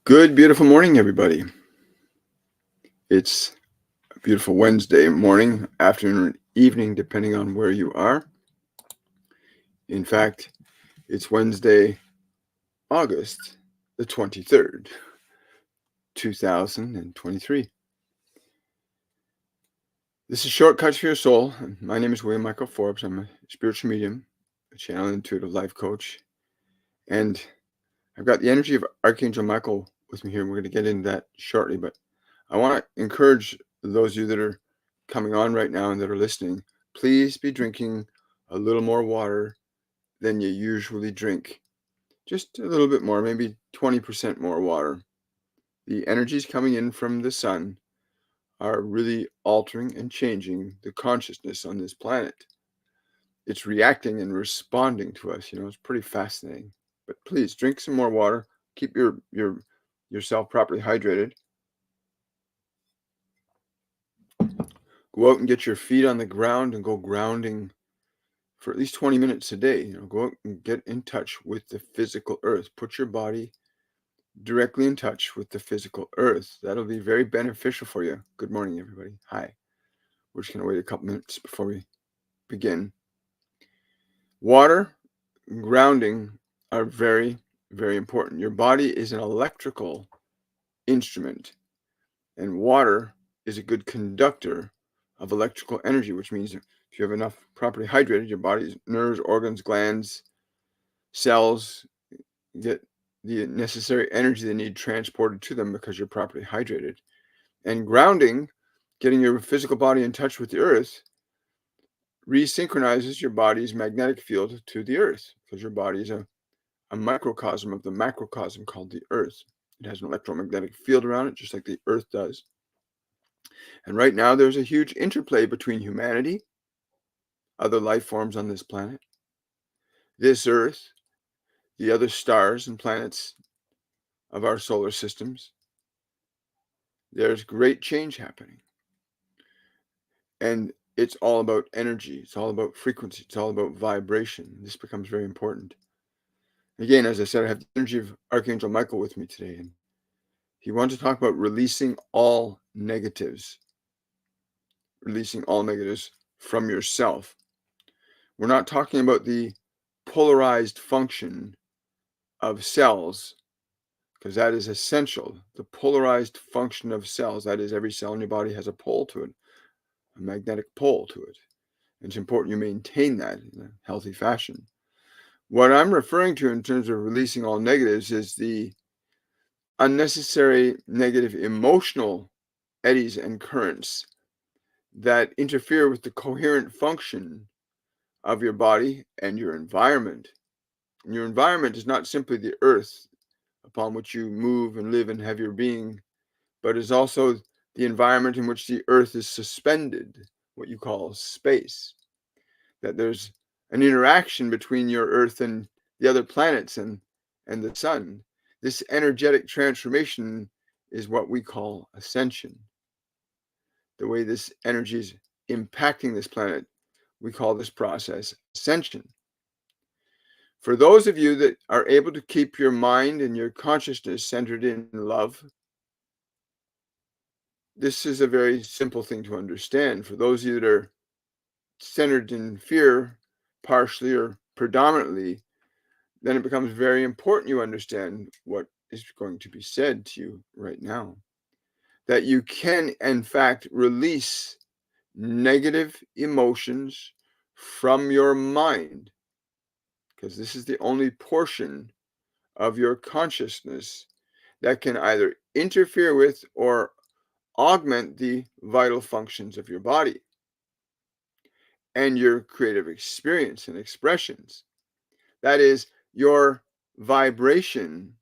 Good, beautiful morning, everybody. It's a beautiful Wednesday morning, afternoon, evening, depending on where you are. In fact, it's Wednesday, August the 23rd, 2023. This is Shortcuts for Your Soul. My name is William Michael Forbes. I'm a spiritual medium, a channel intuitive life coach. And I've got the energy of Archangel Michael with me here. We're going to get into that shortly, but I want to encourage those of you that are coming on right now and that are listening, please be drinking a little more water than you usually drink. Just a little bit more, maybe 20% more water. The energies coming in from the sun are really altering and changing the consciousness on this planet. It's reacting and responding to us. It's pretty fascinating. But please drink some more water. Keep yourself properly hydrated. Go out and get your feet on the ground and go grounding for at least 20 minutes a day. Go out and get in touch with the physical earth. Put your body directly in touch with the physical earth. That'll be very beneficial for you. Good morning, everybody. Hi. We're just going to wait a couple minutes before we begin. Water, grounding are very, very important. Your body is an electrical instrument, and water is a good conductor of electrical energy, which means if you have enough properly hydrated, your body's nerves, organs, glands, cells get the necessary energy they need transported to them because you're properly hydrated. And grounding, getting your physical body in touch with the earth, resynchronizes your body's magnetic field to the earth, because your body is a microcosm of the macrocosm called the earth. It has an electromagnetic field around it, just like the earth does. And right now, there's a huge interplay between humanity, other life forms on this planet, this earth, the other stars and planets of our solar systems. There's great change happening. And it's all about energy. It's all about frequency. It's all about vibration. This becomes very important. Again, as I said, I have the energy of Archangel Michael with me today. And he wants to talk about releasing all negatives. Releasing all negatives from yourself. We're not talking about the polarized function of cells, because that is essential. The polarized function of cells, that is, every cell in your body has a pole to it, a magnetic pole to it. It's important you maintain that in a healthy fashion. What I'm referring to in terms of releasing all negatives is the unnecessary negative emotional eddies and currents that interfere with the coherent function of your body and your environment. And your environment is not simply the earth upon which you move and live and have your being, but is also the environment in which the earth is suspended, what you call space. That there's an interaction between your earth and the other planets and the sun. This energetic transformation is what we call ascension. The way this energy is impacting this planet, we call this process ascension. For those of you that are able to keep your mind and your consciousness centered in love, this is a very simple thing to understand. For those of you that are centered in fear, partially or predominantly, then it becomes very important you understand what is going to be said to you right now. That you can, in fact, release negative emotions from your mind, because this is the only portion of your consciousness that can either interfere with or augment the vital functions of your body and your creative experience and expressions. That is, your vibration,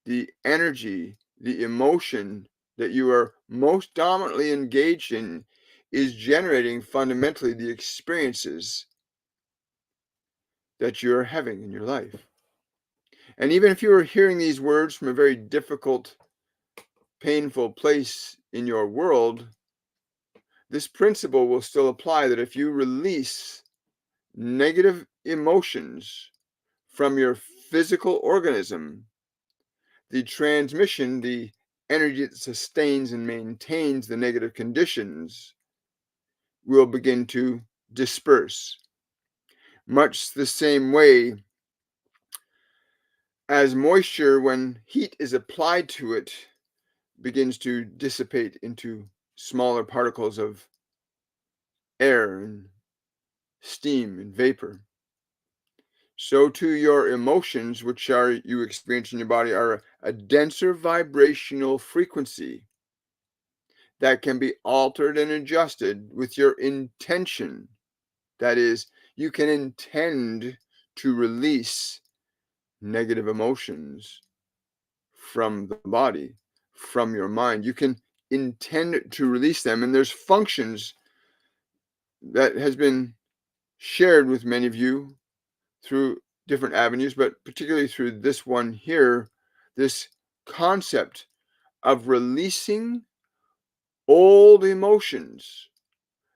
the energy, the emotion that you are most dominantly engaged in is generating fundamentally the experiences that you're having in your life. And even if you are hearing these words from a very difficult, painful place in your world, this principle will still apply, that if you release negative emotions from your physical organism, the transmission, the energy that sustains and maintains the negative conditions, will begin to disperse. Much the same way as moisture, when heat is applied to it, begins to dissipate into smaller particles of air and steam and vapor. So too your emotions, which are you experience in your body, are a denser vibrational frequency that can be altered and adjusted with your intention. That is, you can intend to release negative emotions from the body, from your mind. You can intend to release them, and there's functions that has been shared with many of you through different avenues, but particularly through this one here, this concept of releasing old emotions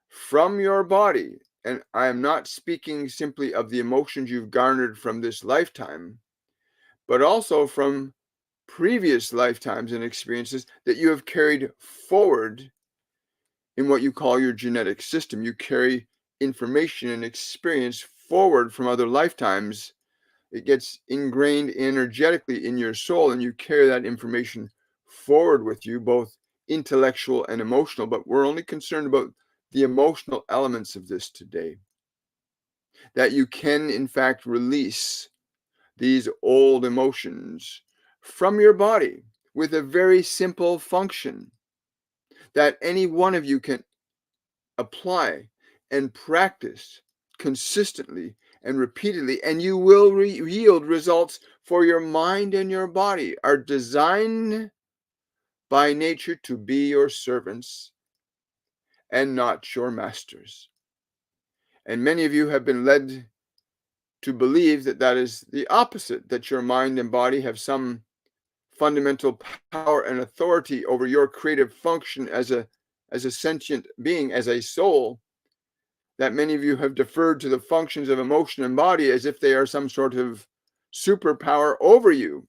from your body. And I am not speaking simply of the emotions you've garnered from this lifetime, but also from previous lifetimes and experiences that you have carried forward in what you call your genetic system. You carry information and experience forward from other lifetimes. It gets ingrained energetically in your soul, and you carry that information forward with you, both intellectual and emotional. But we're only concerned about the emotional elements of this today. That you can, in fact, release these old emotions from your body with a very simple function that any one of you can apply and practice consistently and repeatedly, and you will yield results. For your mind and your body are designed by nature to be your servants and not your masters. And many of you have been led to believe that that is the opposite, that your mind and body have some fundamental power and authority over your creative function as a sentient being, as a soul, that many of you have deferred to the functions of emotion and body as if they are some sort of superpower over you.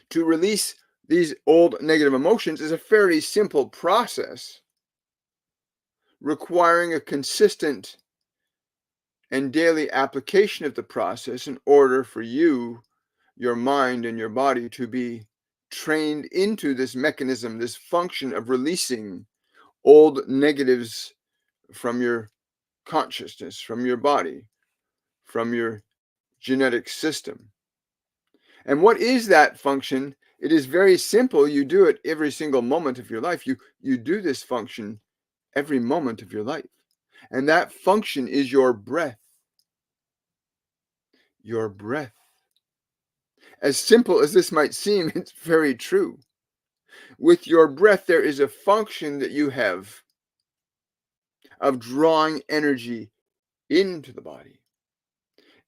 To release these old negative emotions is a fairly simple process, requiring a consistent and daily application of the process in order for you, your mind, and your body to be trained into this mechanism, this function of releasing old negatives from your consciousness, from your body, from your genetic system. And what is that function? It is very simple. You do it every single moment of your life. You do this function every moment of your life. And that function is your breath. Your breath. As simple as this might seem, it's very true. With your breath, there is a function that you have of drawing energy into the body,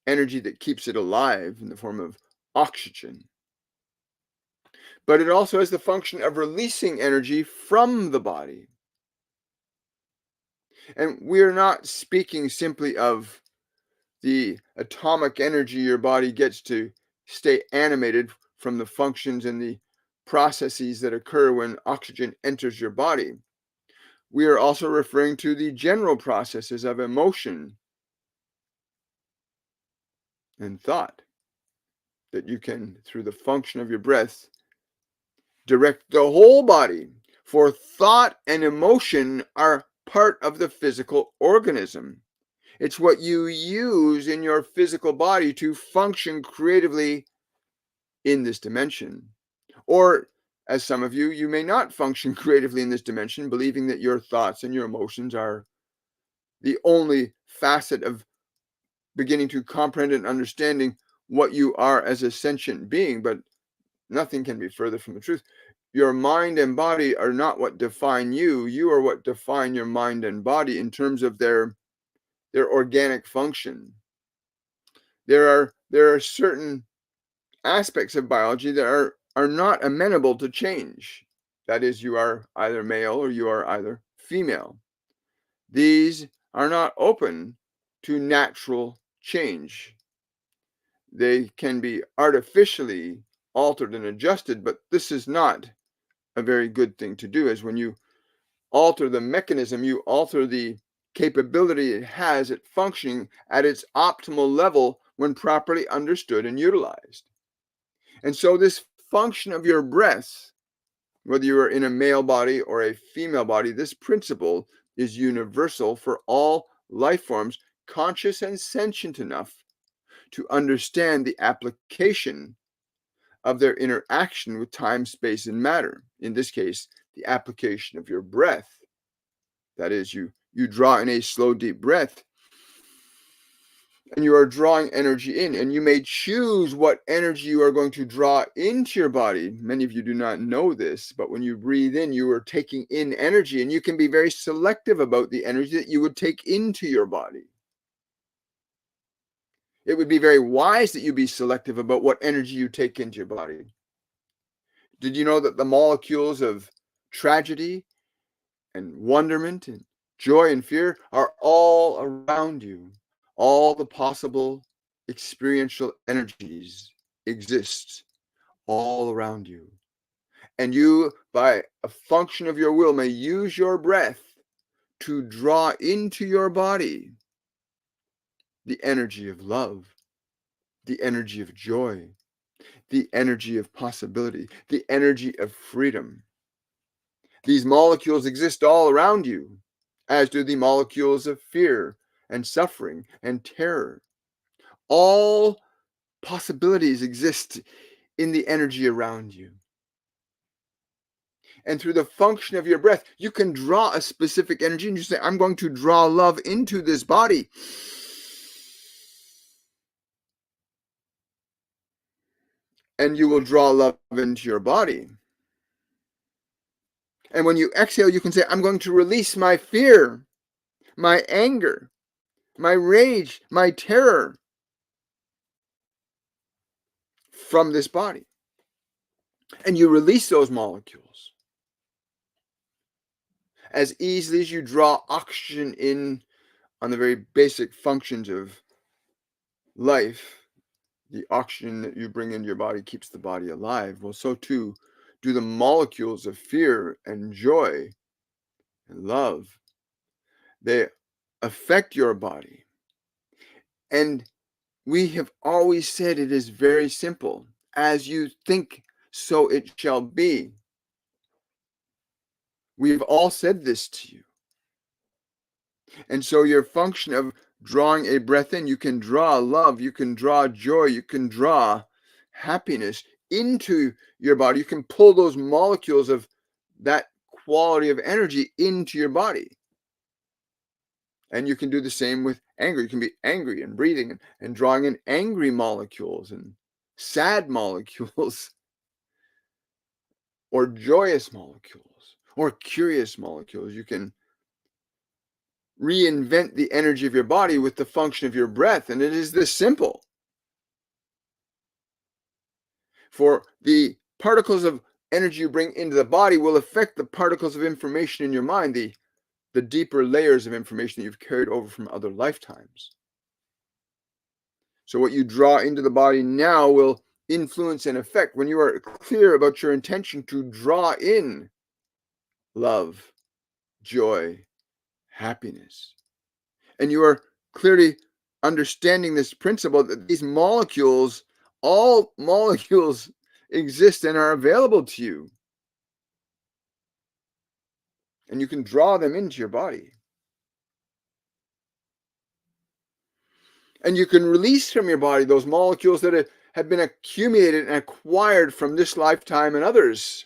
energy that keeps it alive in the form of oxygen. But it also has the function of releasing energy from the body. And we're not speaking simply of the atomic energy your body gets to stay animated from the functions and the processes that occur when oxygen enters your body. We are also referring to the general processes of emotion and thought that you can, through the function of your breath, direct the whole body. For thought and emotion are part of the physical organism. It's what you use in your physical body to function creatively in this dimension. Or, as some of you may not function creatively in this dimension, believing that your thoughts and your emotions are the only facet of beginning to comprehend and understanding what you are as a sentient being. But nothing can be further from the truth. Your mind and body are not what define you. You are what define your mind and body in terms of their organic function. There are certain aspects of biology that are not amenable to change. That is, you are either male or you are either female. These are not open to natural change. they can be artificially altered and adjusted, but this is not a very good thing to do, as when you alter the mechanism, you alter the capability it has at functioning at its optimal level when properly understood and utilized. And so this function of your breath, whether you are in a male body or a female body, this principle is universal for all life forms, conscious and sentient enough to understand the application of their interaction with time, space, and matter. In this case, the application of your breath. That is, you draw in a slow, deep breath, and you are drawing energy in, and you may choose what energy you are going to draw into your body. Many of you do not know this, but when you breathe in, you are taking in energy, and you can be very selective about the energy that you would take into your body. It would be very wise that you be selective about what energy you take into your body. Did you know that the molecules of tragedy and wonderment and joy and fear are all around you? All the possible experiential energies exist all around you. And you, by a function of your will, may use your breath to draw into your body the energy of love, the energy of joy, the energy of possibility, the energy of freedom. These molecules exist all around you, as do the molecules of fear and suffering and terror. All possibilities exist in the energy around you. And through the function of your breath, you can draw a specific energy, and you say, I'm going to draw love into this body. And you will draw love into your body. And when you exhale, you can say, I'm going to release my fear, my anger, my rage, my terror from this body. And you release those molecules as easily as you draw oxygen in on the very basic functions of life. The oxygen that you bring into your body keeps the body alive. Well, so too do the molecules of fear and joy and love. They affect your body. And we have always said it is very simple. As you think, so it shall be. We've all said this to you. And so your function of drawing a breath in, you can draw love, you can draw joy, you can draw happiness into your body. You can pull those molecules of that quality of energy into your body. And you can do the same with anger. You can be angry and breathing and drawing in angry molecules and sad molecules or joyous molecules or curious molecules. You can reinvent the energy of your body with the function of your breath. And it is this simple. For the particles of energy you bring into the body will affect the particles of information in your mind, the deeper layers of information that you've carried over from other lifetimes. So what you draw into the body now will influence and affect when you are clear about your intention to draw in love, joy, happiness. And you are clearly understanding this principle that these molecules, all molecules exist and are available to you. And you can draw them into your body. And you can release from your body those molecules that have been accumulated and acquired from this lifetime and others,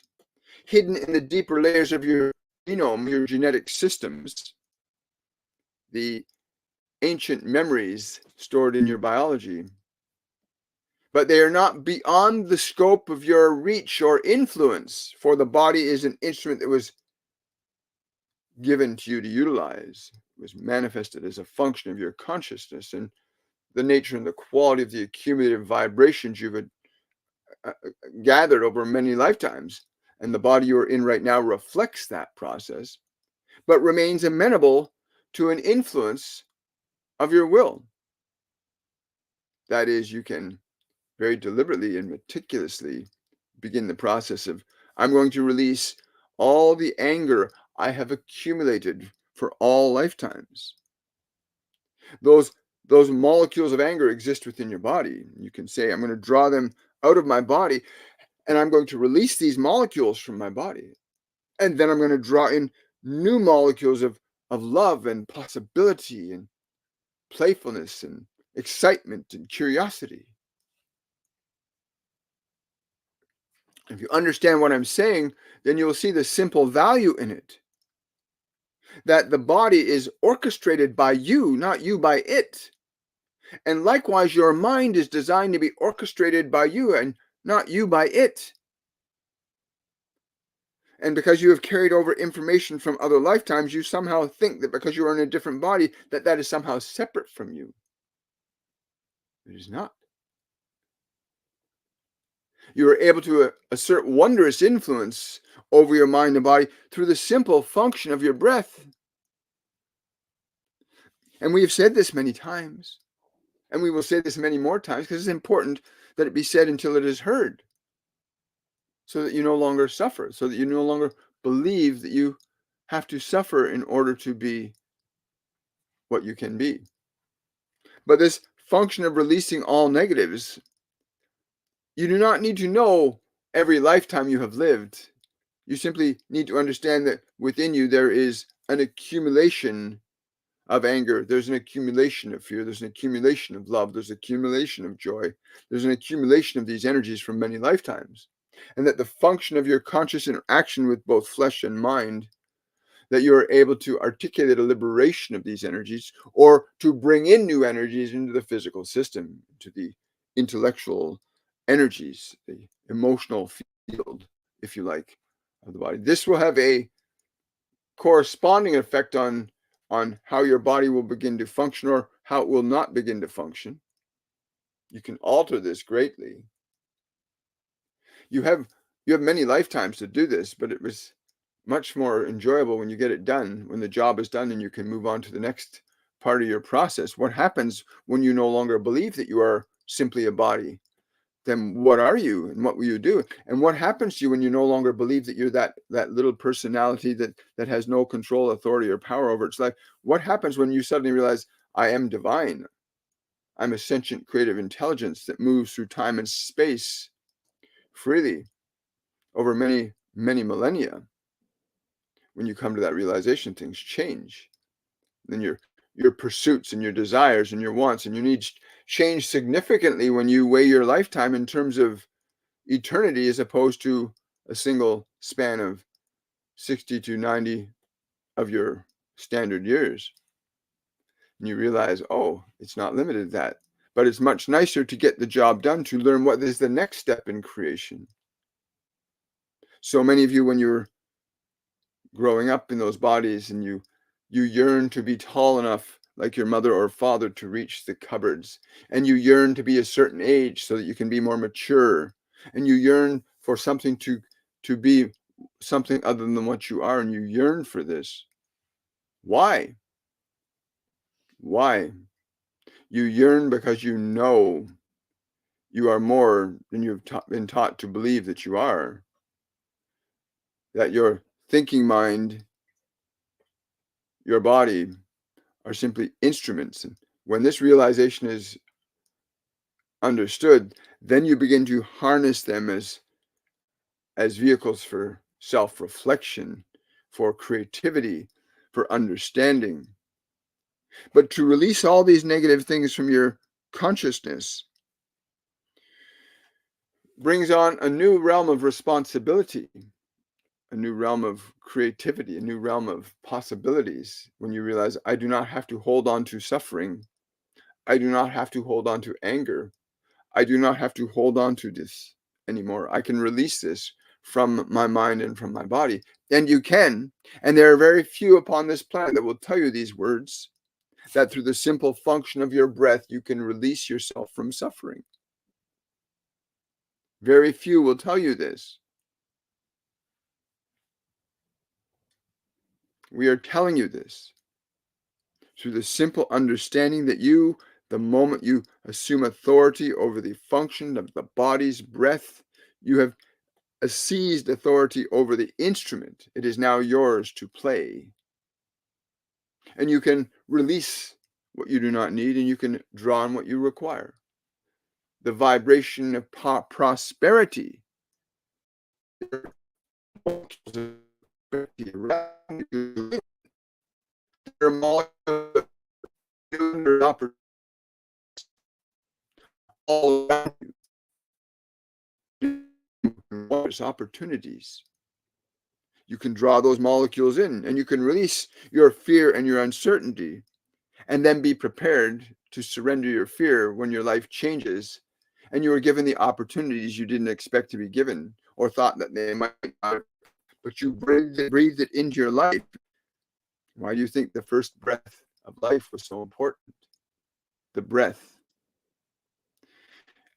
hidden in the deeper layers of your genome, your genetic systems, the ancient memories stored in your biology. But they are not beyond the scope of your reach or influence, for the body is an instrument that was given to you to utilize. It was manifested as a function of your consciousness and the nature and the quality of the accumulative vibrations you've gathered over many lifetimes. And the body you are in right now reflects that process, but remains amenable to an influence of your will. That is, you can very deliberately and meticulously begin the process of, I'm going to release all the anger I have accumulated for all lifetimes. Those molecules of anger exist within your body. You can say, I'm going to draw them out of my body, and I'm going to release these molecules from my body. And then I'm going to draw in new molecules of love and possibility and playfulness and excitement and curiosity. If you understand what I'm saying, then you'll see the simple value in it. That the body is orchestrated by you, not you by it. And likewise, your mind is designed to be orchestrated by you and not you by it. And because you have carried over information from other lifetimes, you somehow think that because you are in a different body, that is somehow separate from you. It is not. You are able to assert wondrous influence over your mind and body through the simple function of your breath. And we have said this many times, and we will say this many more times because it's important that it be said until it is heard, so that you no longer suffer, so that you no longer believe that you have to suffer in order to be what you can be. But this function of releasing all negatives, you do not need to know every lifetime you have lived. You simply need to understand that within you there is an accumulation of anger, there's an accumulation of fear, there's an accumulation of love, there's an accumulation of joy, there's an accumulation of these energies from many lifetimes. And that the function of your conscious interaction with both flesh and mind, that you are able to articulate a liberation of these energies or to bring in new energies into the physical system, to the intellectual energies, the emotional field, if you like, of the body. This will have a corresponding effect on how your body will begin to function or how it will not begin to function. You can alter this greatly. You have many lifetimes to do this, but it was much more enjoyable when you get it done, when the job is done and you can move on to the next part of your process. What happens when you no longer believe that you are simply a body? Then what are you and what will you do? And what happens to you when you no longer believe that you're that little personality that has no control, authority, or power over its life? What happens when you suddenly realize, I am divine? I'm a sentient creative intelligence that moves through time and space freely over many, many millennia. When you come to that realization, things change. Then your pursuits and your desires and your wants and your needs change significantly when you weigh your lifetime in terms of eternity as opposed to a single span of 60 to 90 of your standard years. And you realize, oh, it's not limited to that. But it's much nicer to get the job done, to learn what is the next step in creation. So many of you, when you're growing up in those bodies and you yearn to be tall enough like your mother or father to reach the cupboards, and you yearn to be a certain age so that you can be more mature, and you yearn for something to be something other than what you are, and you yearn for this. Why? You yearn because you know you are more than you've been taught to believe that you are, that your thinking mind, your body, are simply instruments. And when this realization is understood, then you begin to harness them as vehicles for self-reflection, for creativity, for understanding. But to release all these negative things from your consciousness brings on a new realm of responsibility, a new realm of creativity, a new realm of possibilities. When you realize, I do not have to hold on to suffering, I do not have to hold on to anger, I do not have to hold on to this anymore. I can release this from my mind and from my body. And you can. And there are very few upon this planet that will tell you these words, that through the simple function of your breath, you can release yourself from suffering. Very few will tell you this. We are telling you this through the simple understanding that you The moment you assume authority over the function of the body's breath, you have seized authority over the instrument. It is now yours to play. And you can release what you do not need, and you can draw on what you require. The vibration of prosperity all around you. Opportunities. You can draw those molecules in, and you can release your fear and your uncertainty, and then be prepared to surrender your fear when your life changes and you are given the opportunities you didn't expect to be given or thought that they might not, but you breathed it into your life. Why do you think the first breath of life was so important? The breath.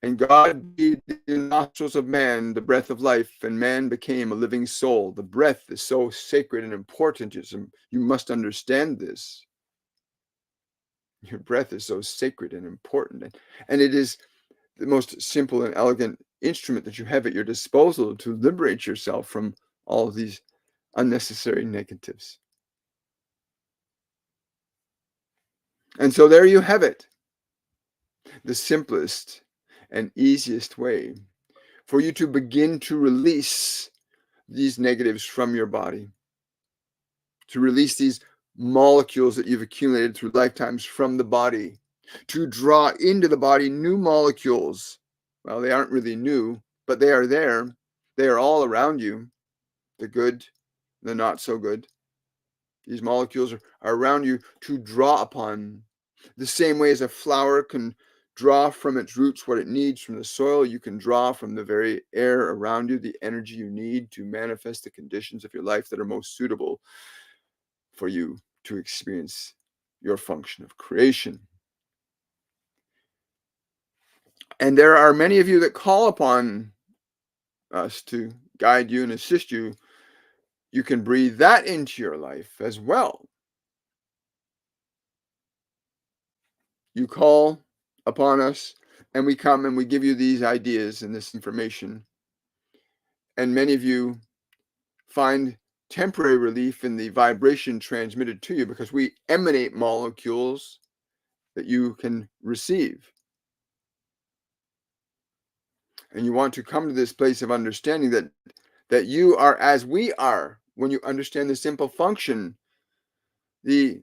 And God breathed in the nostrils of man the breath of life, and man became a living soul. The breath is so sacred and important. You must understand this. Your breath is so sacred and important. And it is the most simple and elegant instrument that you have at your disposal to liberate yourself from all of these unnecessary negatives. And so there you have it. The simplest and easiest way for you to begin to release these negatives from your body, to release these molecules that you've accumulated through lifetimes from the body, to draw into the body new molecules. Well, they aren't really new, but they are there. They are all around you, the good, the not so good. These molecules are around you to draw upon. The same way as a flower can draw from its roots what it needs from the soil, you can draw from the very air around you the energy you need to manifest the conditions of your life that are most suitable for you to experience your function of creation. And there are many of you that call upon us to guide you and assist you. You can breathe that into your life as well. You call upon us, and we come and we give you these ideas and this information. And many of you find temporary relief in the vibration transmitted to you because we emanate molecules that you can receive. And you want to come to this place of understanding that you are as we are when you understand the simple function, the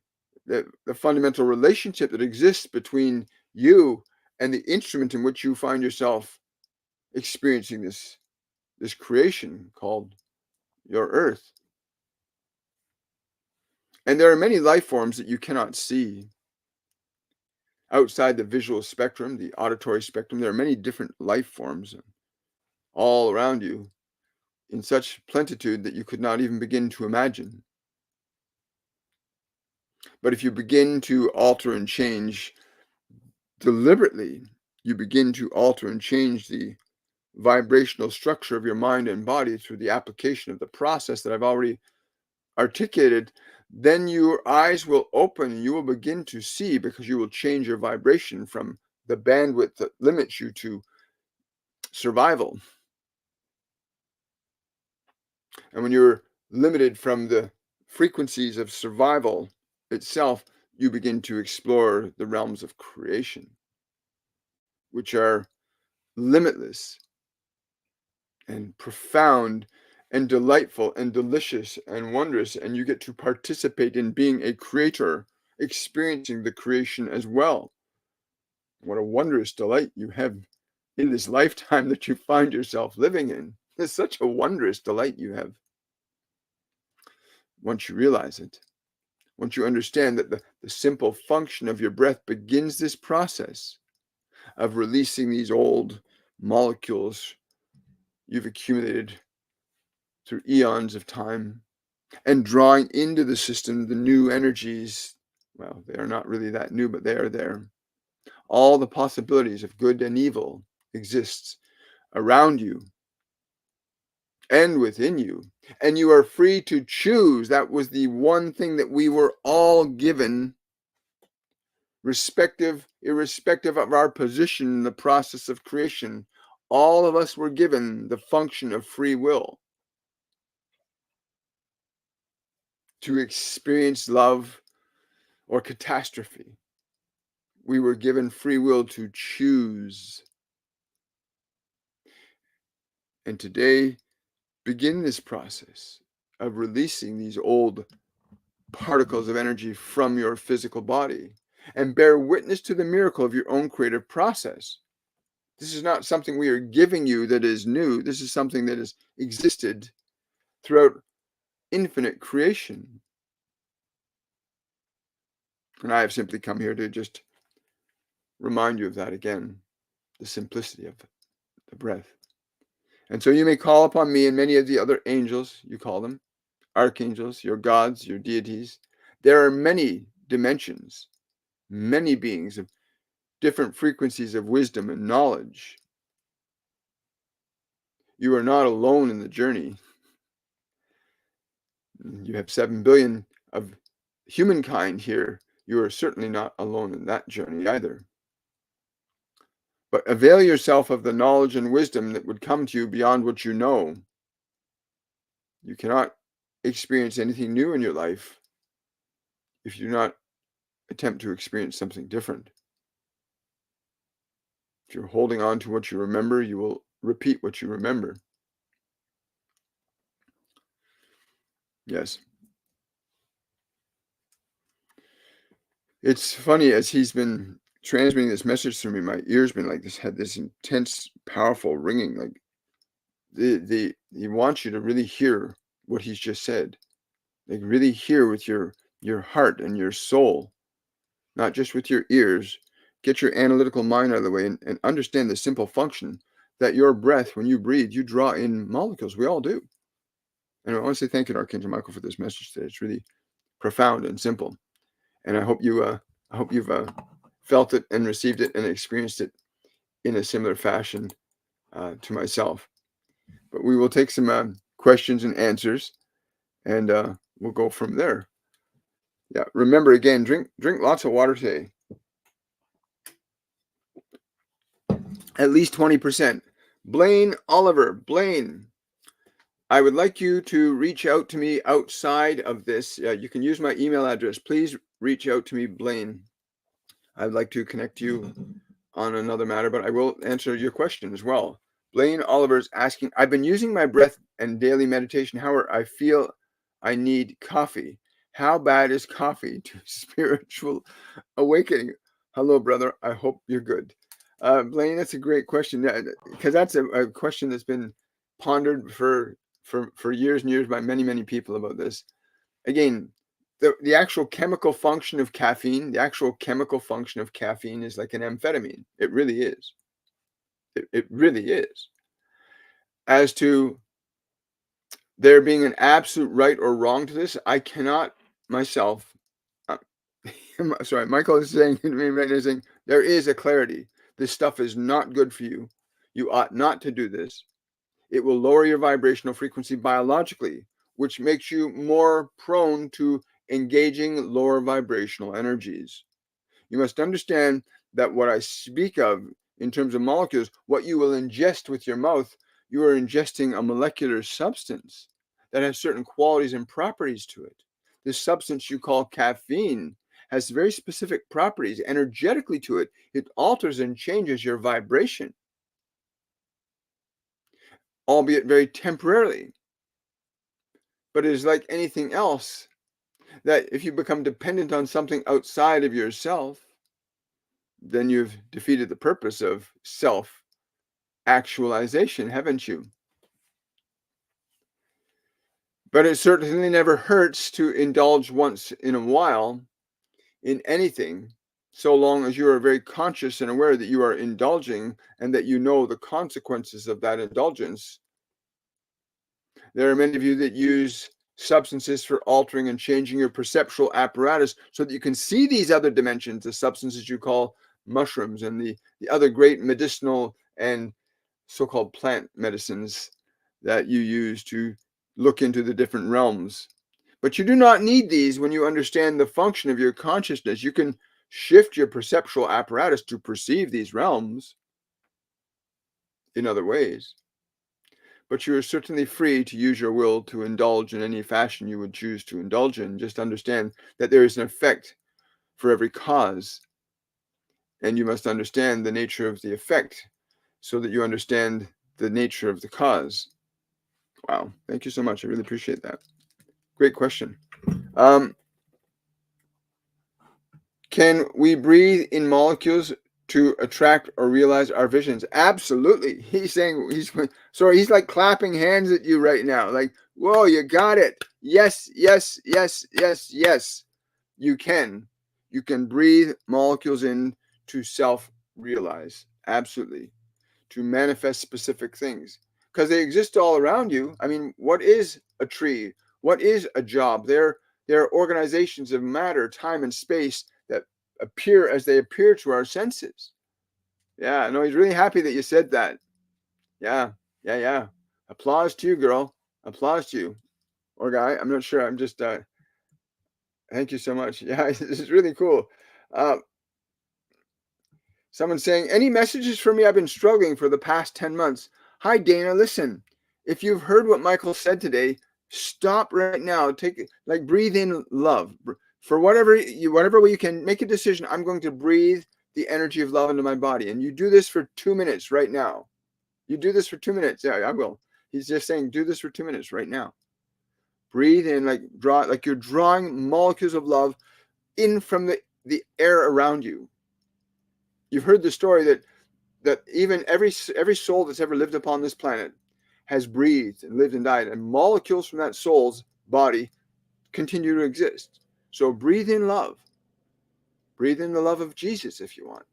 fundamental relationship that exists between you and the instrument in which you find yourself experiencing this creation called your earth. And there are many life forms that you cannot see. Outside the visual spectrum, the auditory spectrum, there are many different life forms all around you in such plenitude that you could not even begin to imagine. But if you begin to alter and change deliberately, you begin to alter and change the vibrational structure of your mind and body through the application of the process that I've already articulated, then your eyes will open and you will begin to see, because you will change your vibration from the bandwidth that limits you to survival. And when you're limited from the frequencies of survival itself, you begin to explore the realms of creation, which are limitless and profound and delightful and delicious and wondrous. And you get to participate in being a creator, experiencing the creation as well. What a wondrous delight you have in this lifetime that you find yourself living in. It's such a wondrous delight you have. Once you realize it, once you understand that the simple function of your breath begins this process of releasing these old molecules you've accumulated through eons of time and drawing into the system the new energies. Well, they are not really that new, but they are there. All the possibilities of good and evil exists around you and within you, and you are free to choose. That was the one thing that we were all given irrespective of our position in the process of creation, all of us were given the function of free will to experience love or catastrophe. We were given free will to choose. And today, begin this process of releasing these old particles of energy from your physical body and bear witness to the miracle of your own creative process. This is not something we are giving you that is new. This is something that has existed throughout infinite creation. And I have simply come here to just remind you of that again, the simplicity of the breath. And so you may call upon me and many of the other angels, you call them, archangels, your gods, your deities. There are many dimensions, many beings of different frequencies of wisdom and knowledge. You are not alone in the journey. You have 7 billion of humankind here. You are certainly not alone in that journey either. But avail yourself of the knowledge and wisdom that would come to you beyond what you know. You cannot experience anything new in your life if you do not attempt to experience something different. If you're holding on to what you remember, you will repeat what you remember. Yes. It's funny, as he's been transmitting this message through me, my ears been like this, had this intense, powerful ringing. Like he wants you to really hear what he's just said. Like really hear with your heart and your soul, not just with your ears. Get your analytical mind out of the way and understand the simple function that your breath, when you breathe, you draw in molecules. We all do. And I want to say thank you to Archangel Michael for this message today. It's really profound and simple. And I hope you've felt it and received it and experienced it in a similar fashion to myself. But we will take some questions and answers, and we'll go from there. Yeah, remember again, drink lots of water today. At least 20%. Blaine Oliver, Blaine, I would like you to reach out to me outside of this. You can use my email address. Please reach out to me, Blaine. I'd like to connect you on another matter, but I will answer your question as well. Blaine Oliver is asking, I've been using my breath and daily meditation. However, I feel I need coffee. How bad is coffee to spiritual awakening? Hello, brother. I hope you're good. Blaine, that's a great question, because that's a question that's been pondered for years and years by many people about this. Again, the actual chemical function of caffeine, is like an amphetamine. It really is. It really is. As to there being an absolute right or wrong to this, I cannot myself. Sorry, Michael is saying to me right now, saying there is a clarity. This stuff is not good for you. You ought not to do this. It will lower your vibrational frequency biologically, which makes you more prone to engaging lower vibrational energies. You must understand that what I speak of in terms of molecules, what you will ingest with your mouth, you are ingesting a molecular substance that has certain qualities and properties to it. This substance you call caffeine has very specific properties energetically to it. It alters and changes your vibration, albeit very temporarily. But it is like anything else, that if you become dependent on something outside of yourself, then you've defeated the purpose of self-actualization, haven't you? But it certainly never hurts to indulge once in a while in anything, so long as you are very conscious and aware that you are indulging and that you know the consequences of that indulgence. There are many of you that use substances for altering and changing your perceptual apparatus so that you can see these other dimensions, the substances you call mushrooms and the other great medicinal and so-called plant medicines that you use to look into the different realms. But you do not need these when you understand the function of your consciousness. You can shift your perceptual apparatus to perceive these realms in other ways. But you are certainly free to use your will to indulge in any fashion you would choose to indulge in. Just understand that there is an effect for every cause, and you must understand the nature of the effect so that you understand the nature of the cause. Wow, thank you so much. I really appreciate that. Great question. Can we breathe in molecules to attract or realize our visions? Absolutely. He's saying, he's like clapping hands at you right now. Like, whoa, you got it. Yes, yes, yes, yes, yes. You can. You can breathe molecules in to self-realize. Absolutely. To manifest specific things. Because they exist all around you. I mean, what is a tree? What is a job? They're organizations of matter, time, and space that appear as they appear to our senses. Yeah, no, he's really happy that you said that. Yeah, yeah, yeah. Applause to you, girl. Applause to you. Or guy, I'm not sure. I'm just, thank you so much. Yeah, this is really cool. Someone saying, any messages for me? I've been struggling for the past 10 months. Hi, Dana. Listen, if you've heard what Michael said today, stop right now. Breathe in love. For whatever way you can, make a decision. I'm going to breathe the energy of love into my body. And you do this for 2 minutes right now. You do this for 2 minutes. Yeah, I will. He's just saying, do this for 2 minutes right now. Breathe in, like you're drawing molecules of love in from the air around you. You've heard the story that even every soul that's ever lived upon this planet has breathed and lived and died, and molecules from that soul's body continue to exist. So breathe in love. Breathe in the love of Jesus if you want.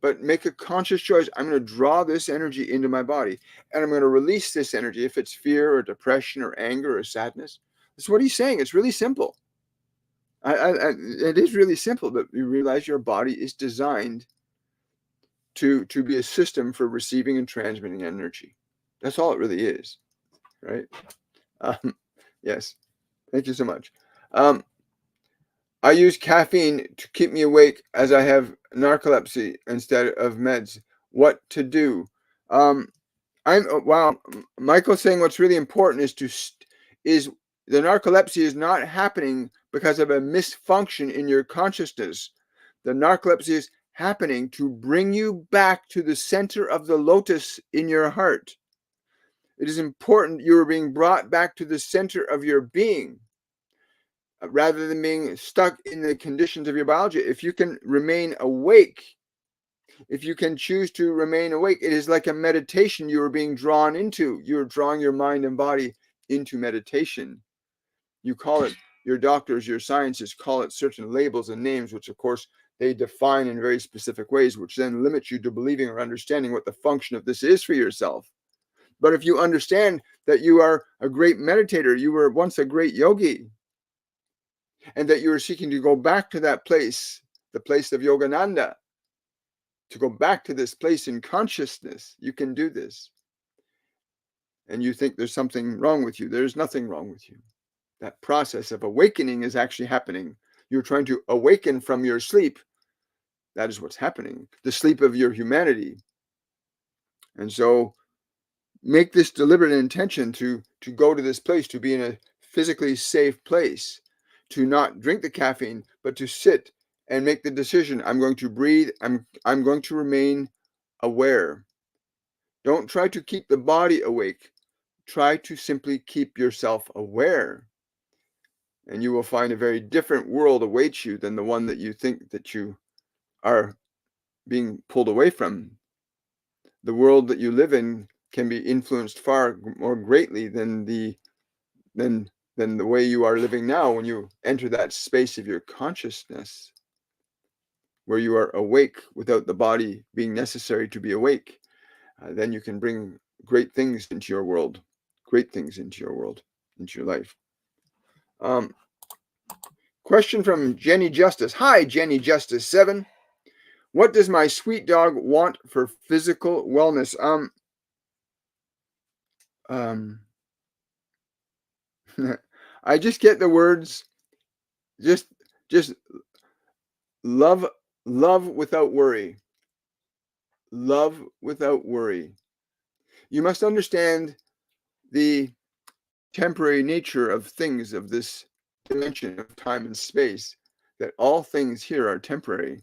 But make a conscious choice. I'm going to draw this energy into my body, and I'm going to release this energy if it's fear or depression or anger or sadness. That's what he's saying. It's really simple. It is really simple, but you realize your body is designed to be a system for receiving and transmitting energy. That's all it really is, right? Yes. Thank you so much. I use caffeine to keep me awake as I have narcolepsy instead of meds. What to do? Wow. Michael's saying what's really important is the narcolepsy is not happening because of a misfunction in your consciousness. The narcolepsy is happening to bring you back to the center of the lotus in your heart. It is important you are being brought back to the center of your being rather than being stuck in the conditions of your biology. If you can remain awake, if you can choose to remain awake, it is like a meditation you are being drawn into. You're drawing your mind and body into meditation. You call it, your doctors, your scientists call it certain labels and names, which of course they define in very specific ways, which then limit you to believing or understanding what the function of this is for yourself. But if you understand that you are a great meditator, you were once a great yogi, and that you are seeking to go back to that place, the place of Yogananda, to go back to this place in consciousness, you can do this. And you think there's something wrong with you. There's nothing wrong with you. That process of awakening is actually happening. You're trying to awaken from your sleep. That is what's happening, the sleep of your humanity. And so make this deliberate intention to go to this place, to be in a physically safe place, to not drink the caffeine, but to sit and make the decision. I'm going to breathe. I'm going to remain aware. Don't try to keep the body awake. Try to simply keep yourself aware. And you will find a very different world awaits you than the one that you think that you are being pulled away from. The world that you live in can be influenced far more greatly than the way you are living now when you enter that space of your consciousness, where you are awake without the body being necessary to be awake. Then you can bring great things into your world, into your life. Question from Jenny Justice. Hi, Jenny Justice 7. What does my sweet dog want for physical wellness? I just get the words, just love Love without worry. Love without worry. You must understand the temporary nature of things of this dimension of time and space, that all things here are temporary.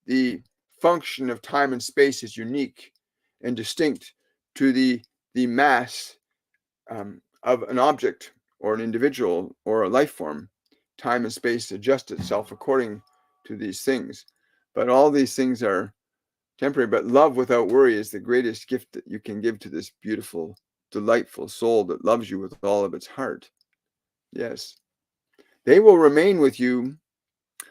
The function of time and space is unique and distinct to the mass of an object or an individual or a life form. Time and space adjust itself according to these things. But all these things are temporary. But love without worry is the greatest gift that you can give to this beautiful, delightful soul that loves you with all of its heart. Yes. They will remain with you.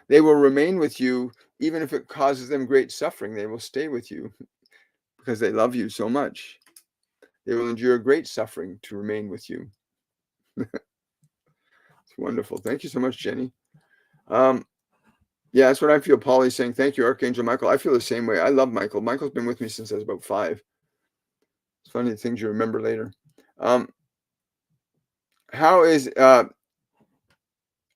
They will remain with you even if it causes them great suffering. They will stay with you because they love you so much. They will endure great suffering to remain with you. It's wonderful. Thank you so much, Jenny. Yeah, that's what I feel. Polly's saying, thank you, Archangel Michael. I feel the same way. I love Michael. Michael's been with me since I was about 5. It's funny the things you remember later. How is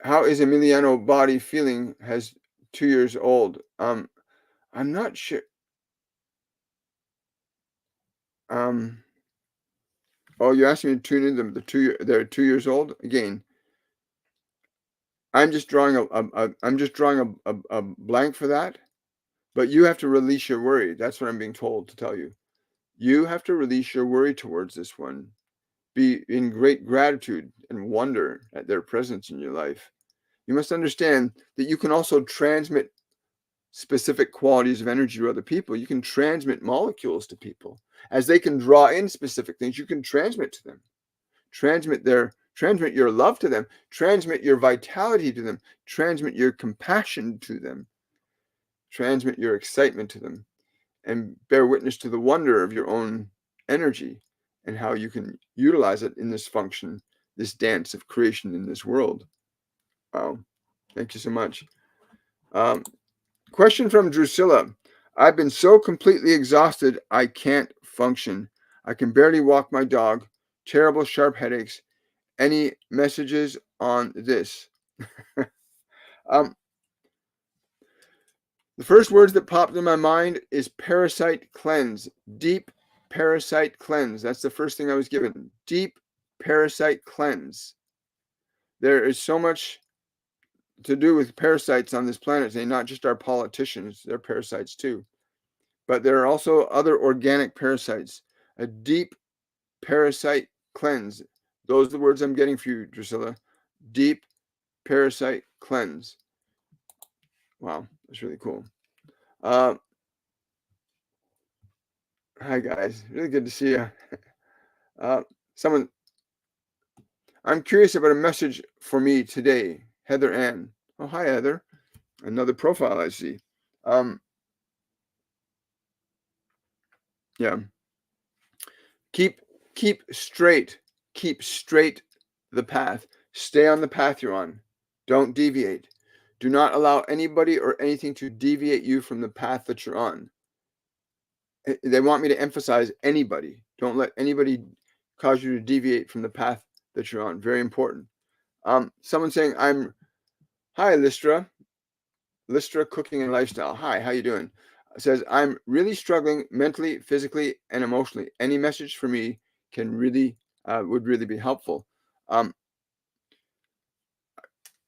Emiliano body feeling? Has 2 years old. I'm not sure. Oh, you asked me to tune in them. They're 2 years old. Again, I'm just drawing a blank for that. But you have to release your worry. That's what I'm being told to tell you. You have to release your worry towards this one. Be in great gratitude and wonder at their presence in your life. You must understand that you can also transmit specific qualities of energy to other people. You can transmit molecules to people. As they can draw in specific things, you can transmit to them. Transmit your love to them. Transmit your vitality to them. Transmit your compassion to them. Transmit your excitement to them. And bear witness to the wonder of your own energy and how you can utilize it in this function, this dance of creation in this world. Wow. Thank you so much. Question from Drusilla. I've been so completely exhausted, I can't function. I can barely walk my dog. Terrible sharp headaches. Any messages on this? The first words that popped in my mind is parasite cleanse. Deep parasite cleanse. That's the first thing I was given. Deep parasite cleanse. There is so much to do with parasites on this planet today, not just our politicians. They're parasites too. But there are also other organic parasites. A deep parasite cleanse. Those are the words I'm getting for you, Drusilla. Deep parasite cleanse. Wow, that's really cool. Hi guys, really good to see you. I'm curious about a message for me today. Heather Ann. Oh, hi Heather. Another profile I see. Yeah. Keep straight. Keep straight the path. Stay on the path you're on. Don't deviate. Do not allow anybody or anything to deviate you from the path that you're on. They want me to emphasize anybody. Don't let anybody cause you to deviate from the path that you're on. Very important. Someone saying, hi, Lystra Cooking and Lifestyle. Hi, how you doing? Says, I'm really struggling mentally, physically, and emotionally. Any message for me would really be helpful.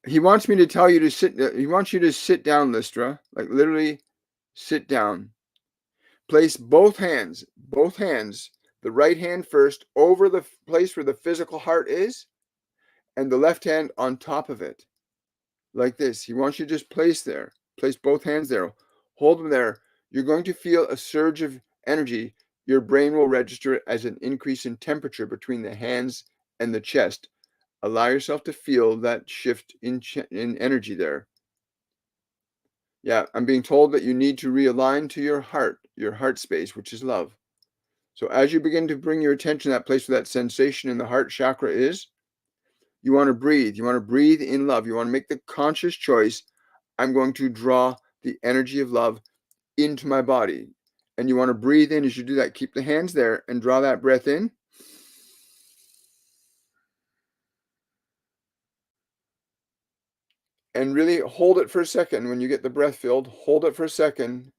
He wants me to tell you to sit. He wants you to sit down, Lystra, like literally sit down. Place both hands, the right hand first over the place where the physical heart is, and the left hand on top of it, like this. He wants you to just place both hands there, hold them there. You're going to feel a surge of energy. Your brain will register it as an increase in temperature between the hands and the chest. Allow yourself to feel that shift in energy there. Yeah, I'm being told that you need to realign to your heart space, which is love. So as you begin to bring your attention to that place where that sensation in the heart chakra is, you want to breathe. You want to breathe in love. You want to make the conscious choice. I'm going to draw the energy of love into my body. And you want to breathe in as you do that. Keep the hands there and draw that breath in. And really hold it for a second. When you get the breath filled, hold it for a second.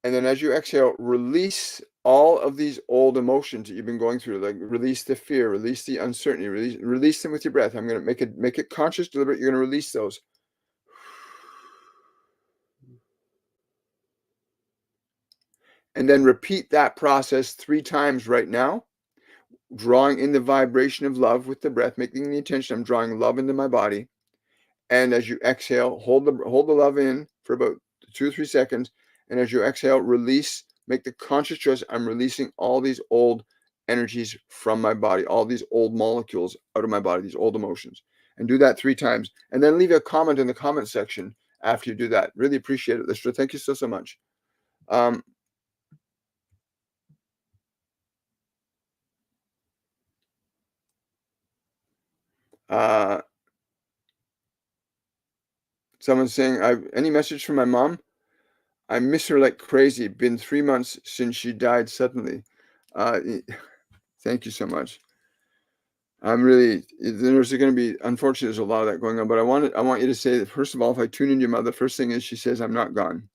And then as you exhale, release all of these old emotions that you've been going through. Like release the fear, release the uncertainty, release them with your breath. I'm going to make it conscious, deliberate. You're going to release those. And then repeat that process 3 times right now, drawing in the vibration of love with the breath, making the intention, I'm drawing love into my body. And as you exhale, hold the love in for about 2 or 3 seconds. And as you exhale, release, make the conscious choice. I'm releasing all these old energies from my body, all these old molecules out of my body, these old emotions. And do that 3 times. And then leave a comment in the comment section after you do that. Really appreciate it, listener. Thank you so much. Someone's saying, any message from my mom? I miss her like crazy. Been 3 months since she died suddenly. Thank you so much. There's going to be, unfortunately, there's a lot of that going on, but I want you to say that, first of all, if I tune into your mother, first thing is she says, I'm not gone.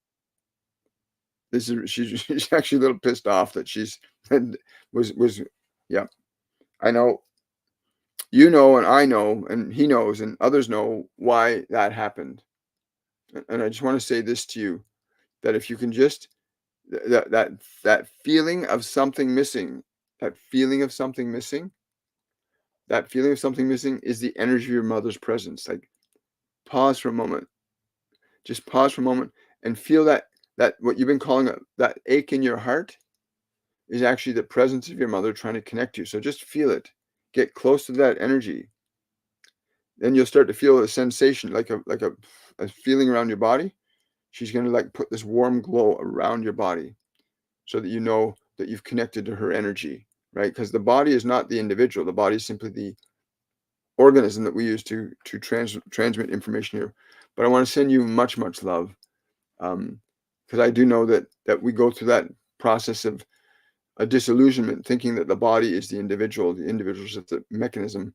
She's actually a little pissed off that yeah. I know, you know, and I know, and he knows, and others know why that happened. And I just want to say this to you, that if you can just, that feeling of something missing, that feeling of something missing is the energy of your mother's presence. Like, pause for a moment. Just pause for a moment and feel that what you've been calling that ache in your heart is actually the presence of your mother trying to connect you. So just feel it. Get close to that energy. Then you'll start to feel a sensation, like a feeling around your body. She's going to like put this warm glow around your body so that you know that you've connected to her energy, right? Because the body is not the individual. The body is simply the organism that we use to transmit information here. But I want to send you much love, because I do know that we go through that process of a disillusionment, thinking that the body is the individual. The individual is the mechanism.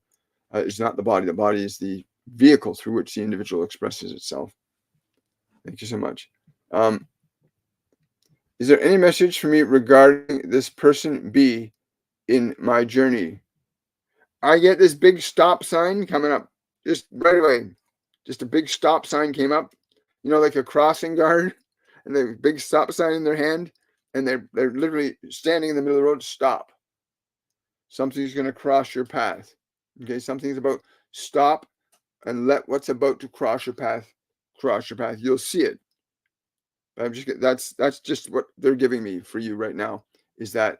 Is not the body. The body is the vehicle through which the individual expresses itself. Thank you so much. Is there any message for me regarding this person B in my journey? I get this big stop sign coming up just right away. Just a big stop sign came up, like a crossing guard, and the big stop sign in their hand, and they're literally standing in the middle of the road. Stop. Something's going to cross your path. Okay, something's about stop and let what's about to cross your path cross your path. You'll see it. That's just what they're giving me for you right now, is that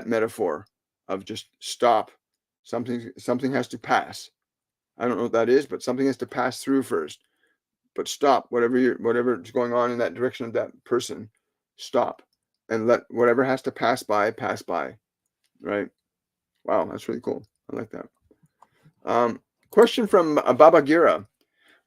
metaphor of just stop. Something has to pass. I don't know what that is, but something has to pass through first. But stop, whatever's going on in that direction of that person, stop, and let whatever has to pass by, right? Wow, that's really cool. I like that. Question from Baba Gira.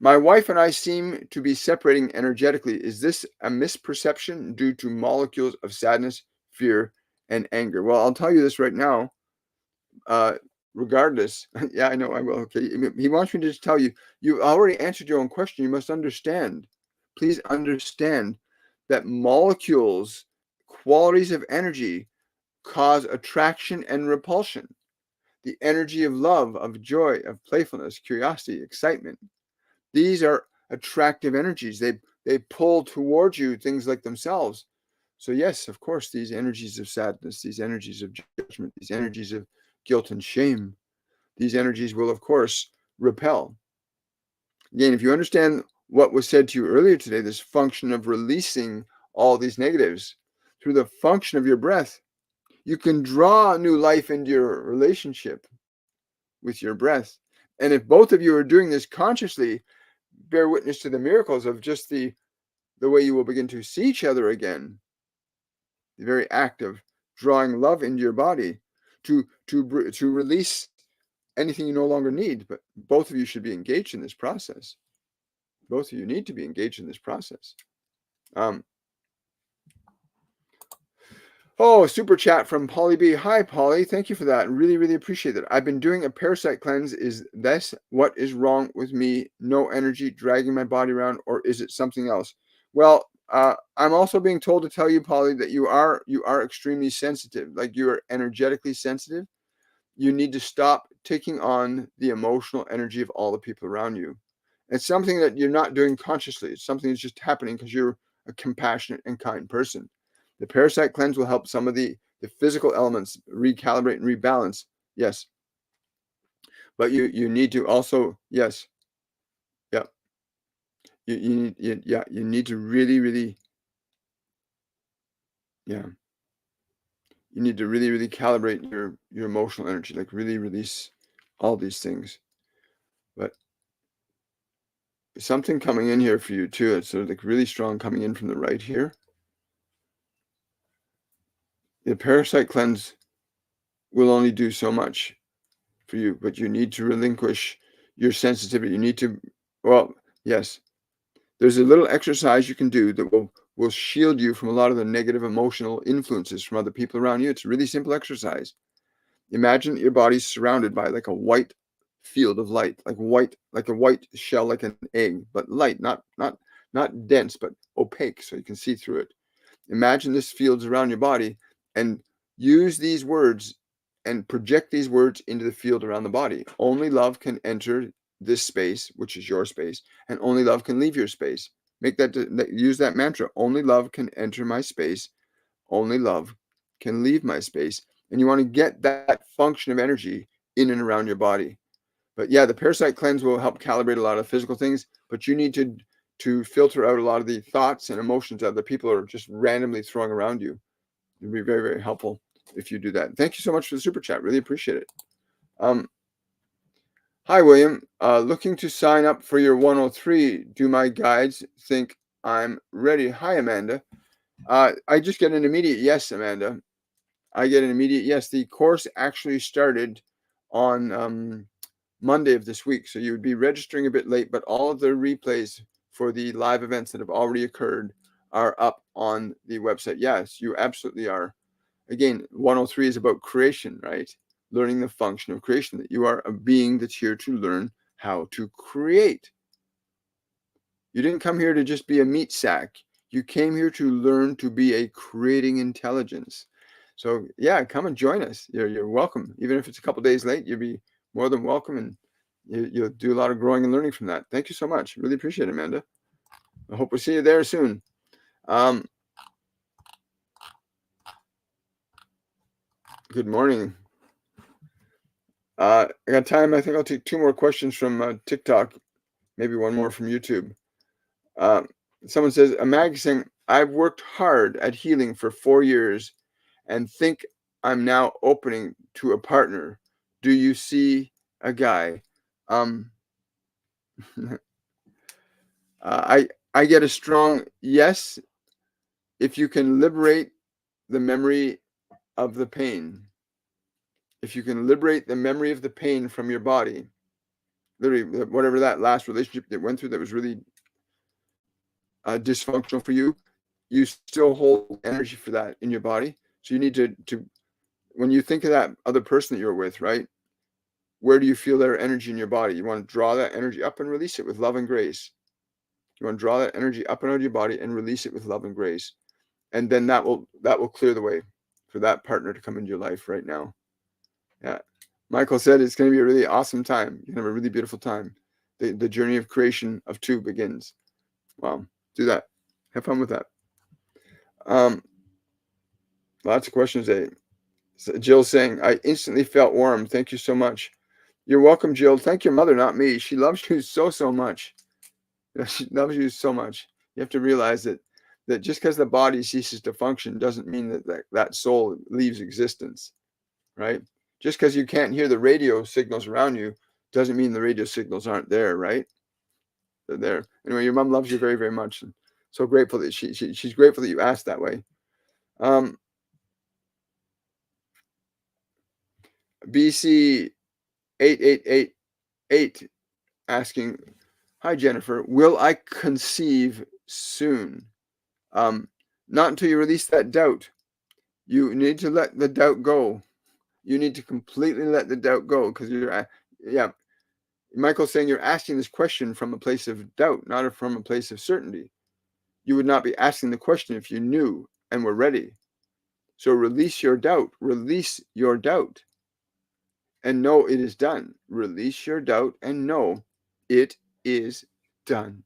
My wife and I seem to be separating energetically. Is this a misperception due to molecules of sadness, fear, and anger? Well, I'll tell you this right now. Regardless, yeah, I know I will. Okay, he wants me to just tell you, you already answered your own question. You must understand. Please understand that molecules, qualities of energy, cause attraction and repulsion. The energy of love, of joy, of playfulness, curiosity, excitement. These are attractive energies. They pull towards you things like themselves. So yes, of course, these energies of sadness, these energies of judgment, these energies of guilt and shame, these energies will, of course, repel. Again, if you understand what was said to you earlier today, this function of releasing all these negatives through the function of your breath, you can draw new life into your relationship with your breath. And if both of you are doing this consciously, bear witness to the miracles of just the way you will begin to see each other again. The very act of drawing love into your body to release anything you no longer need. But both of you should be engaged in this process. Both of you need to be engaged in this process. Oh, super chat from Polly B. Hi, Polly. Thank you for that. Really, really appreciate it. I've been doing a parasite cleanse. Is this what is wrong with me? No energy dragging my body around, or is it something else? Well, I'm also being told to tell you, Polly, that you are extremely sensitive. Like, you are energetically sensitive. You need to stop taking on the emotional energy of all the people around you. It's something that you're not doing consciously. It's something that's just happening because you're a compassionate and kind person. The parasite cleanse will help some of the physical elements recalibrate and rebalance. Yes. But you need to also, yes. Yeah. You need to really, really, yeah. You need to really, really calibrate your emotional energy, like really release all these things. But something coming in here for you too. It's sort of like really strong coming in from the right here. The parasite cleanse will only do so much for you, but you need to relinquish your sensitivity. You need to, well, yes, there's a little exercise you can do that will shield you from a lot of the negative emotional influences from other people around you. It's a really simple exercise. Imagine that your body's surrounded by like a white field of light, like a white shell, like an egg, but light, not dense, but opaque, so you can see through it. Imagine this field's around your body, and use these words and project these words into the field around the body. Only love can enter this space, which is your space, and only love can leave your space. Use that mantra. Only love can enter my space. Only love can leave my space. And you want to get that function of energy in and around your body. But yeah, the parasite cleanse will help calibrate a lot of physical things, but you need to filter out a lot of the thoughts and emotions that the people are just randomly throwing around you. It'd be very, very helpful if you do that. Thank you so much for the super chat. Really appreciate it. Hi, William. Looking to sign up for your 103. Do my guides think I'm ready? Hi, Amanda. I just get an immediate yes, Amanda. I get an immediate yes. The course actually started on Monday of this week, so you would be registering a bit late, but all of the replays for the live events that have already occurred are up on the website. Yes, you absolutely are. Again, 103 is about creation, right? Learning the function of creation, that you are a being that's here to learn how to create. You didn't come here to just be a meat sack. You came here to learn to be a creating intelligence. So yeah, come and join us. You're welcome. Even if it's a couple days late, you'll be more than welcome, and you'll do a lot of growing and learning from that. Thank you so much. Really appreciate it, Amanda. I hope we'll see you there soon. Good morning. I got time. I think I'll take 2 more questions from TikTok, maybe 1 more from YouTube. Someone says, a mag saying, I've worked hard at healing for 4 years and think I'm now opening to a partner. Do you see a guy? I get a strong yes if you can liberate the memory of the pain. If you can liberate the memory of the pain from your body, literally, whatever that last relationship that went through that was really dysfunctional for you, you still hold energy for that in your body. So you need to when you think of that other person that you're with, right? Where do you feel their energy in your body? You want to draw that energy up and release it with love and grace. You want to draw that energy up and out of your body and release it with love and grace. And then that will clear the way for that partner to come into your life right now. Yeah. Michael said it's going to be a really awesome time. You're going to have a really beautiful time. The journey of creation of 2 begins. Wow. Do that. Have fun with that. Lots of questions today. Jill saying, I instantly felt warm. Thank you so much. You're welcome, Jill. Thank your mother, not me. She loves you so much. She loves you so much. You have to realize that just because the body ceases to function doesn't mean that soul leaves existence, right? Just because you can't hear the radio signals around you doesn't mean the radio signals aren't there, right? They're there. Anyway, your mom loves you very, very much. And so grateful that she's grateful that you asked that way. BC 8888 asking, hi, Jennifer, will I conceive soon? Not until you release that doubt. You need to let the doubt go. You need to completely let the doubt go, because yeah, Michael's saying you're asking this question from a place of doubt, not from a place of certainty. You would not be asking the question if you knew and were ready. So release your doubt. Release your doubt. And know it is done. Release your doubt and know it is done.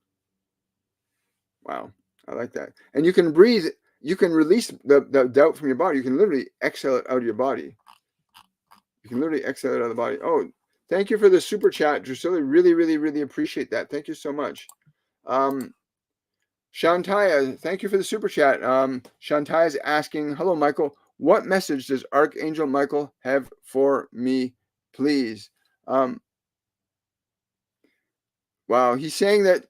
Wow, I like that. And you can breathe. You can release the doubt from your body. You can literally exhale it out of your body. You can literally exhale it out of the body. Oh, thank you for the super chat, Drusilla. Really, really, really appreciate that. Thank you so much. Shantaya, thank you for the super chat. Shantaya is asking, hello, Michael. What message does Archangel Michael have for me, please? Wow, he's saying that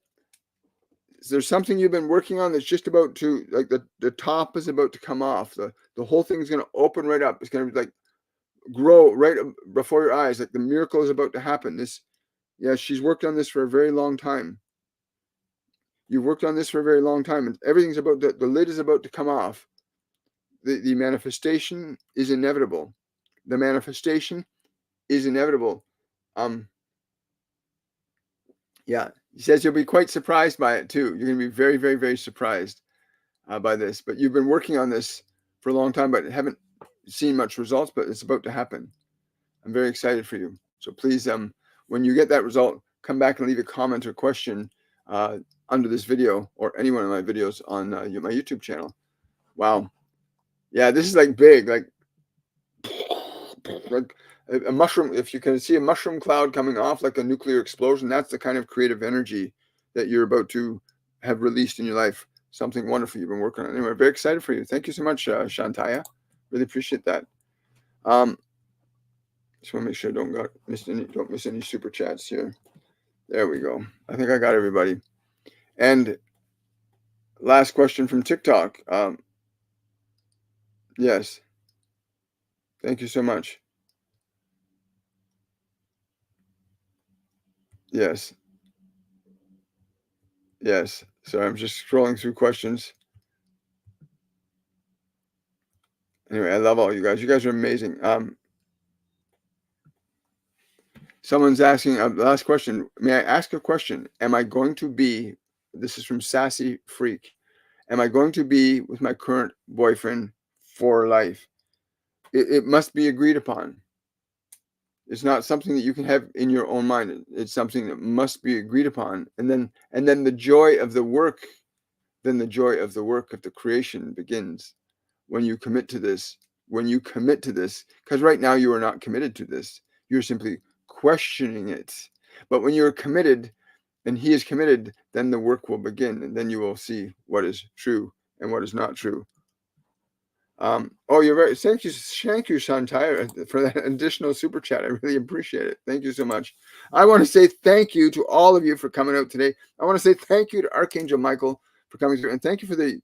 there's something you've been working on that's just about to, like, the top is about to come off. The whole thing is going to open right up. It's going to, like, grow right before your eyes. Like the miracle is about to happen. Yeah, she's worked on this for a very long time. You've worked on this for a very long time, and everything's about the lid is about to come off. The manifestation is inevitable. The manifestation is inevitable. Yeah, he says you'll be quite surprised by it too. You're going to be very, very, very surprised by this. But you've been working on this for a long time, but haven't seen much results. But it's about to happen. I'm very excited for you. So please, when you get that result, come back and leave a comment or question under this video or any one of my videos on my YouTube channel. Wow. Yeah, this is like big, like a mushroom. If you can see a mushroom cloud coming off like a nuclear explosion, that's the kind of creative energy that you're about to have released in your life. Something wonderful you've been working on. Anyway, very excited for you. Thank you so much, Shantaya. Really appreciate that. Just want to make sure I don't miss any super chats here. There we go. I think I got everybody. And last question from TikTok. Yes. Thank you so much. Yes. Yes. So I'm just scrolling through questions. Anyway, I love all you guys. You guys are amazing. Someone's asking, last question. May I ask a question? Am I going to be, this is from Sassy Freak, am I going to be with my current boyfriend for life? It must be agreed upon. It's not something that you can have in your own mind. It's something that must be agreed upon. And then the joy of the work, of the creation begins when you commit to this. Because right now you are not committed to this. You're simply questioning it. But when you're committed and he is committed, then the work will begin, and then you will see what is true and what is not true. You're very, thank you, Shantaya, for that additional super chat. I really appreciate it. Thank you so much. I want to say thank you to all of you for coming out today. I want to say thank you to Archangel Michael for coming through, and thank you for the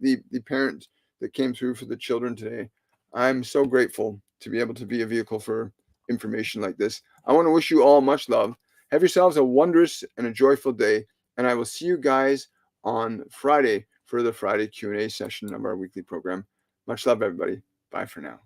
parents that came through for the children today. I'm so grateful to be able to be a vehicle for information like this. I want to wish you all much love. Have yourselves a wondrous and a joyful day, and I will see you guys on Friday for the Friday Q&A session of our weekly program. Much love, everybody. Bye for now.